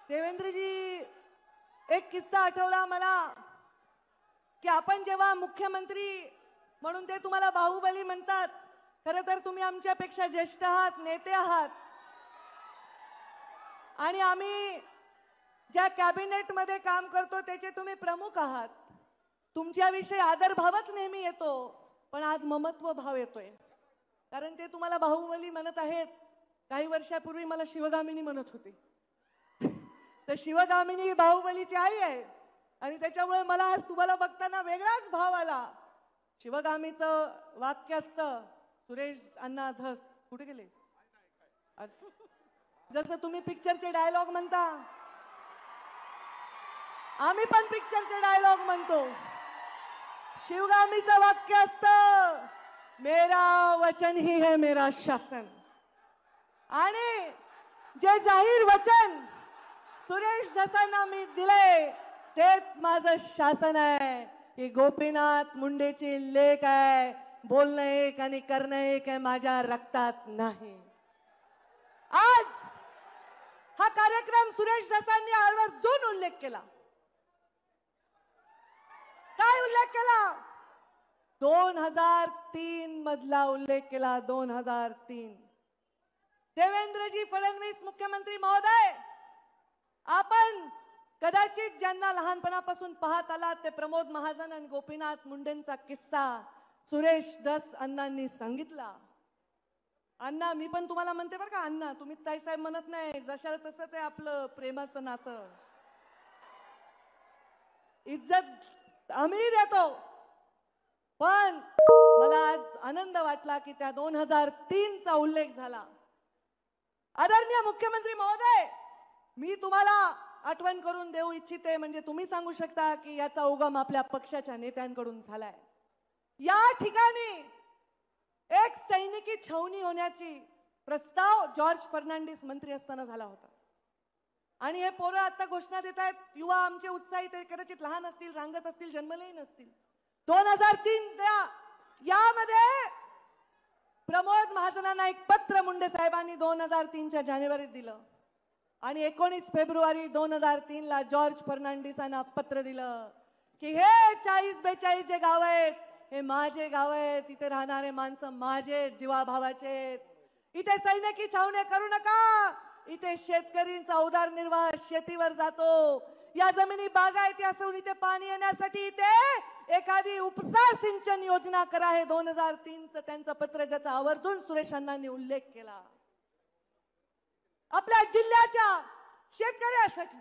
देवेंद्रजी, एक किस्सा आठवला मला की आपण जेव्हा मुख्यमंत्री म्हणून ते तुम्हाला बाहुबली म्हणतात, खरं तर तुम्ही आमच्यापेक्षा ज्येष्ठ आहात, नेते आहात. आणि आम्ही ज्या कॅबिनेट मध्ये काम करतो त्याचे तुम्ही प्रमुख आहात. तुमच्याविषयी आदरभावच नेहमी येतो, पण आज ममत्व भाव येतोय. कारण ते तुम्हाला बाहुबली म्हणत आहेत, काही वर्षापूर्वी मला शिवगामिनी म्हणत होते. तर शिवगामिनी बाहुबलीची आई आहे आणि त्याच्यामुळे मला आज तुम्हाला बघताना वेगळाच भाव आला. शिवगामीचं वाक्य असतं, सुरेश अण्णा धस कुठे गेले, जसं तुम्ही पिक्चरचे डायलॉग म्हणता, आम्ही पण पिक्चरचे डायलॉग म्हणतो. शिवगामीचं वाक्य असतं, मेरा वचन ही है मेरा शासन. आणि जे जाहीर वचन सुरेश धसांना मी दिले तेच माझं शासन आहे. की गोपीनाथ मुंडेची लेख आहे, बोलणं एक आणि करणं एक आहे, माझ्या रक्तात नाही. आज हा कार्यक्रम सुरेश धसांनी आवर्जून उल्लेख केला. काय उल्लेख केला? 2003 मधला उल्लेख केला. 2003. देवेंद्रजी फडणवीस मुख्यमंत्री महोदय, आपण कदाचित ज्यांना लहानपणापासून पाहत आलात ते प्रमोद महाजन आणि गोपीनाथ मुंडेंचा किस्सा सुरेश धस अण्णांनी सांगितला. अण्णा, मी पण तुम्हाला म्हणते बरं का अण्णा, तुम्ही ताईसाहेब म्हणत नाही, जशाला तसंच आहे आपलं प्रेमाचं नातं. इज्जत आम्ही देतो, पण मला आज आनंद वाटला की त्या 2003 चा उल्लेख झाला. आदरणीय मुख्यमंत्री महोदय, मी तुम्हाला आठवण करून देऊ इच्छिते, म्हणजे तुम्ही सांगू शकता की याचा उगम आपल्या पक्षाच्या नेत्यांकडून झालाय. या ठिकाणी एक सैनिकी छावणी होण्याची प्रस्ताव जॉर्ज फर्नांडिस मंत्री असताना झाला होता. आणि हे पोरं आता घोषणा देत आहेत, युवा आमचे उत्साहित आहे, कदाचित लहान असतील, रांगत असतील, जन्मलेही नसतील. 2003 यामध्ये प्रमोद महाजनांना एक पत्र मुंडे साहेबांनी 2003च्या जानेवारीत दिलं आणि 19 फेब्रुवारी 2003 ला जॉर्ज फर्नांडिसांना पत्र दिलं की हे 40-42 जे गाव आहेत हे माझे गाव आहेत, इथे राहणारे माणसं माझे जीवाभावाचे, इथे सैनिकी छावण्या करू नका, इथे शेतकरींचा उदरनिर्वाह शेतीवर जातो, या जमिनी बागायती असून इथे पाणी येण्यासाठी इथे एखादी उपसा सिंचन योजना करा. हे 2003 चं त्यांचं पत्र, ज्याचा आवर्जून सुरेश अण्णांनी उल्लेख केला. आपल्या जिल्ह्याच्या शेतकऱ्यासाठी,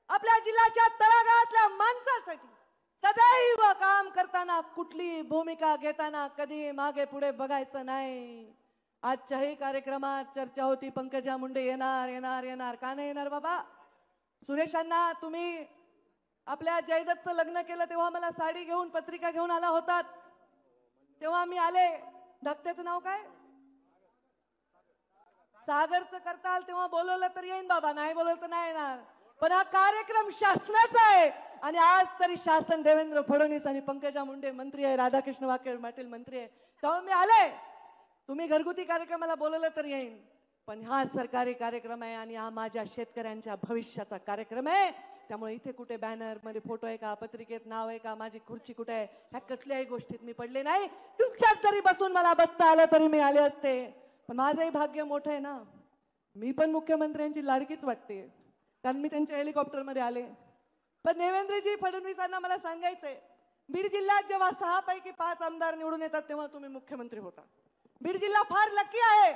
आपल्या जिल्ह्याच्या तळागाळातल्या माणसासाठी सदैव काम करताना, कुठली भूमिका घेताना कधी मागे पुढे बघायचं नाही. आजच्याही कार्यक्रमात चर्चा होती, पंकजा मुंडे येणार येणार येणार, का नाही येणार बाबा? सुरेश अण्णा, तुम्ही आपल्या जयदत्तचं लग्न केलं तेव्हा मला साडी घेऊन पत्रिका घेऊन आला होतात, तेव्हा मी आले. धाकट्याचं नाव काय? सागरचं करताल, तेव्हा बोलवलं तर येईन बाबा, नाही बोलवलं तर नाही येणार. पण हा कार्यक्रम शासनाचा आहे आणि आज तरी शासन देवेंद्र फडणवीस आणि पंकजा मुंडे मंत्री आहे, राधाकृष्ण वाकेल पाटील मंत्री आहे, तेव्हा मी आले. तुम्ही घरगुती कार्यक्रमाला बोलवलं तर येईन, पण हा सरकारी कार्यक्रम आहे आणि हा माझ्या शेतकऱ्यांच्या भविष्याचा कार्यक्रम आहे. त्यामुळे इथे कुठे बॅनर मध्ये फोटो आहे का, पत्रिकेत नाव आहे का, माझी खुर्ची कुठे आहे, ह्या कसल्याही गोष्टीत मी पडले नाही. तुमच्यात जरी बसून मला बसता आलं तरी मी आले असते. पण माझंही भाग्य मोठं आहे ना, मी पण मुख्यमंत्र्यांची लाडकीच वाटते, कारण मी त्यांच्या हेलिकॉप्टरमध्ये आले. पण देवेंद्रजी फडणवीसांना मला सांगायचंय, बीड जिल्ह्यात जेव्हा 6 पैकी 5 आमदार निवडून येतात तेव्हा तुम्ही मुख्यमंत्री होता. बीड जिल्हा फार लकी आहे,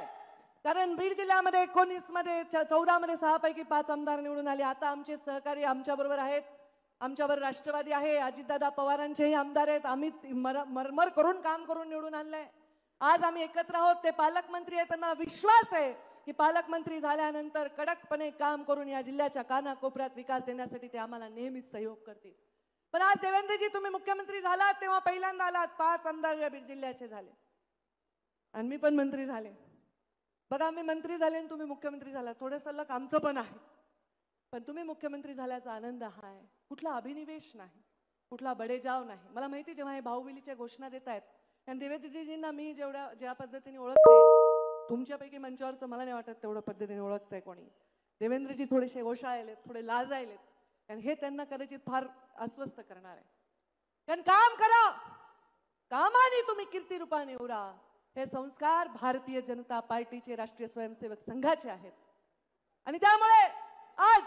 कारण बीड जिल्ह्यामध्ये 19 मध्ये 14 मध्ये 6 पैकी 5 आमदार निवडून आले. आता आमचे सहकारी आमच्या बरोबर आहेत, आमच्यावर राष्ट्रवादी आहे, अजितदादा पवारांचेही आमदार आहेत. आम्ही मरमर करून काम करून निवडून आणलंय. आज आम्ही एकत्र आहोत, ते पालकमंत्री आहेत, त्यांना विश्वास आहे की पालकमंत्री झाल्यानंतर कडकपणे काम करून या जिल्ह्याच्या कानाकोपऱ्यात विकास देण्यासाठी ते आम्हाला नेहमीच सहयोग करतील. पण आज देवेंद्रजी, तुम्ही मुख्यमंत्री झालात तेव्हा पहिल्यांदा आलात, 5 आमदार या बीड जिल्ह्याचे झाले आणि मी पण मंत्री झाले. बघा, मी मंत्री झाले आणि तुम्ही मुख्यमंत्री झाला, थोडंसं लक आमचं पण आहे, पण तुम्ही मुख्यमंत्री झाल्याचा आनंद हा आहे. कुठला अभिनिवेश नाही, कुठला बडेजाव नाही. मला माहिती, जेव्हा हे बाहुबलीच्या घोषणा देत आहेत, आणि देवेंद्रजींना मी ज्या पद्धतीने ओळखते, तुमच्यापैकी मंचावरचं मला नाही वाटत तेवढं पद्धतीने ओळखतंय कोणी. देवेंद्रजी थोडेसे ओशाळलेत, थोडे लाजायलेत, कारण हे त्यांना कदाचित फार अस्वस्थ करणार आहे. कारण काम करा, कामाने तुम्ही कीर्ती रूपाने उरा, हे संस्कार भारतीय जनता पार्टीचे राष्ट्रीय स्वयंसेवक संघाचे आहेत. आणि त्यामुळे आज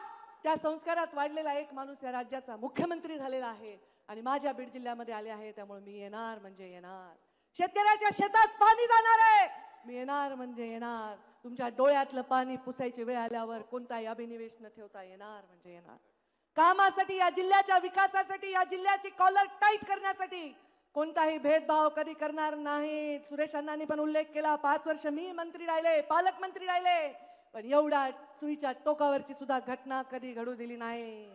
त्या संस्कारात वाढलेला एक माणूस या राज्याचा मुख्यमंत्री झालेला आहे आणि माझ्या बीड जिल्ह्यामध्ये आले आहे. त्यामुळे मी येणार म्हणजे येणार. शेतकऱ्याच्या शेतात पाणी जाणार आहे, मी येणार म्हणजे येणार. तुमच्या डोळ्यातलं पाणी पुसायची वेळ आल्यावर कोणताही अभिनिवेश न ठेवता येणार म्हणजे येणार. कामासाठी, या जिल्ह्याच्या विकासासाठी, या जिल्ह्याची कॉलर टाईट करण्यासाठी कोणताही भेदभाव कधी करणार नाही. सुरेश अण्णांनी पण उल्लेख केला, 5 वर्ष मी मंत्री राहिले, पालकमंत्री राहिले, पण एवढा सुईच्या टोकावरची सुद्धा घटना कधी घडू दिली नाही.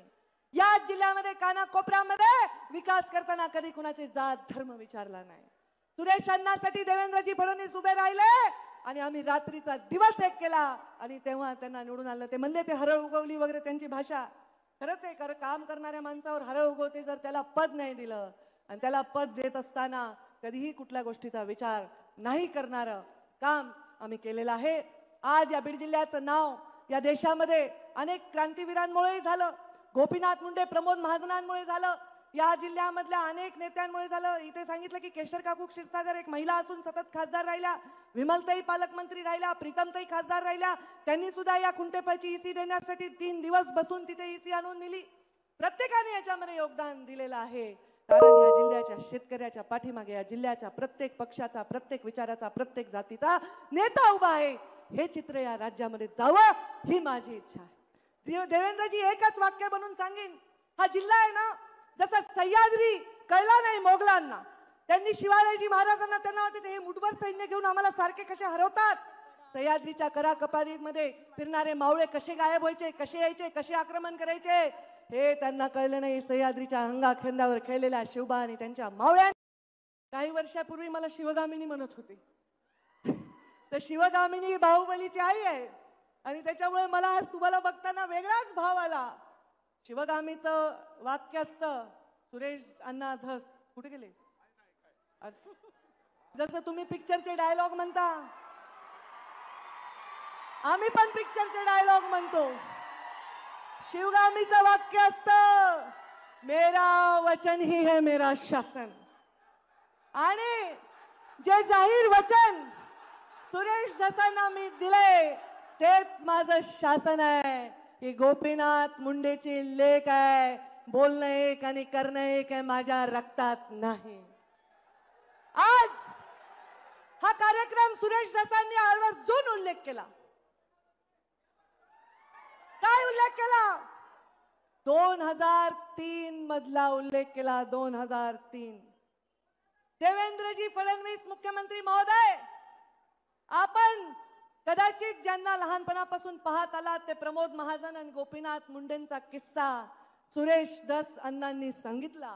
या जिल्ह्यामध्ये कानाकोपऱ्यामध्ये विकास करताना कधी कुणाचे जात धर्म विचारला नाही. सुरेश अण्णांसाठी देवेंद्रजी फडणवीस उभे राहिले आणि आम्ही रात्रीचा दिवस एक केला आणि तेव्हा त्यांना निवडून आलं. ते म्हणले ते हरळ उगवली वगैरे त्यांची भाषा खरंच आहे. खरं काम करणाऱ्या माणसावर हरळ उगवते जर त्याला पद नाही दिलं, आणि त्याला पद देत असताना कधीही कुठल्या गोष्टीचा विचार नाही करणारं काम आम्ही केलेलं आहे. आज या बीड जिल्ह्याचं नाव या देशामध्ये अनेक क्रांतीवीरांमुळे झालं, गोपीनाथ मुंडे, प्रमोद महाजनांमुळे झालं, या जिल्ह्यामधल्या अनेक नेत्यांमुळे झालं. इथे सांगितलं की केशर काकू क्षीरसागर एक महिला असून सतत खासदार राहिल्या, विमलताई पालकमंत्री राहिल्या, प्रीतमताई खासदार राहिल्या. त्यांनी सुद्धा या खुंटेपळची ईसी देण्यासाठी 3 दिवस बसून तिथे ईसी आणून दिली. प्रत्येकाने याच्यामध्ये योगदान दिलेलं आहे. कारण या जिल्ह्याच्या शेतकऱ्याच्या पाठीमागे या जिल्ह्याच्या प्रत्येक पक्षाचा, प्रत्येक विचाराचा, प्रत्येक जातीचा नेता उभा आहे. हे चित्र या राज्यामध्ये जावं ही माझी इच्छा आहे. देवेंद्रजी एकच वाक्य बनून सांगेन, हा जिल्हा आहे ना, जसा सह्याद्री कळला नाही मोगलांना, त्यांनी शिवाजी महाराजांना त्यांना वाटते हे मुठभर सैन्य घेऊन आम्हाला सारखे कसे हरवतात. सह्याद्रीच्या कराकपारीमध्ये फिरणारे मावळे कसे गायब व्हायचे, कसे यायचे, कसे आक्रमण करायचे, हे त्यांना कळलं नाही. सह्याद्रीच्या अंगाखेंद्यावर खेळलेल्या शिवबा आणि त्यांच्या मावळ्या. काही वर्षापूर्वी मला शिवगामिनी म्हणत होती, तर शिवगामिनी बाहुबलीची आई आहे आणि त्याच्यामुळे मला आज तुम्हाला बघताना वेगळाच भाव आला. शिवगामीचं वाक्य असतं, सुरेश अण्णा धस कुठे गेले, जसं तुम्ही पिक्चरचे डायलॉग म्हणता, आम्ही पण पिक्चरचे डायलॉग म्हणतो. शिवगामीचं वाक्य असतं, मेरा वचन ही है मेरा शासन. आणि जे जाहीर वचन सुरेश धसांना मी दिले तेच माझं शासन आहे. ही गोपीनाथ मुंडेची लेख आहे. बोलणं एक आणि करणं एक आहे, माझ्या रक्तात नाही. आज हा कार्यक्रम सुरेश धसांनी आवर्जून उल्लेख केला. काय उल्लेख केला? 2003 मधला उल्लेख केला. 2003. देवेंद्रजी फडणवीस मुख्यमंत्री महोदय, आपण कदाचित ज्यांना लहानपणापासून पाहत आलात ते प्रमोद महाजन आणि गोपीनाथ मुंडेंचा किस्सा सुरेश धस अण्णांनी सांगितला.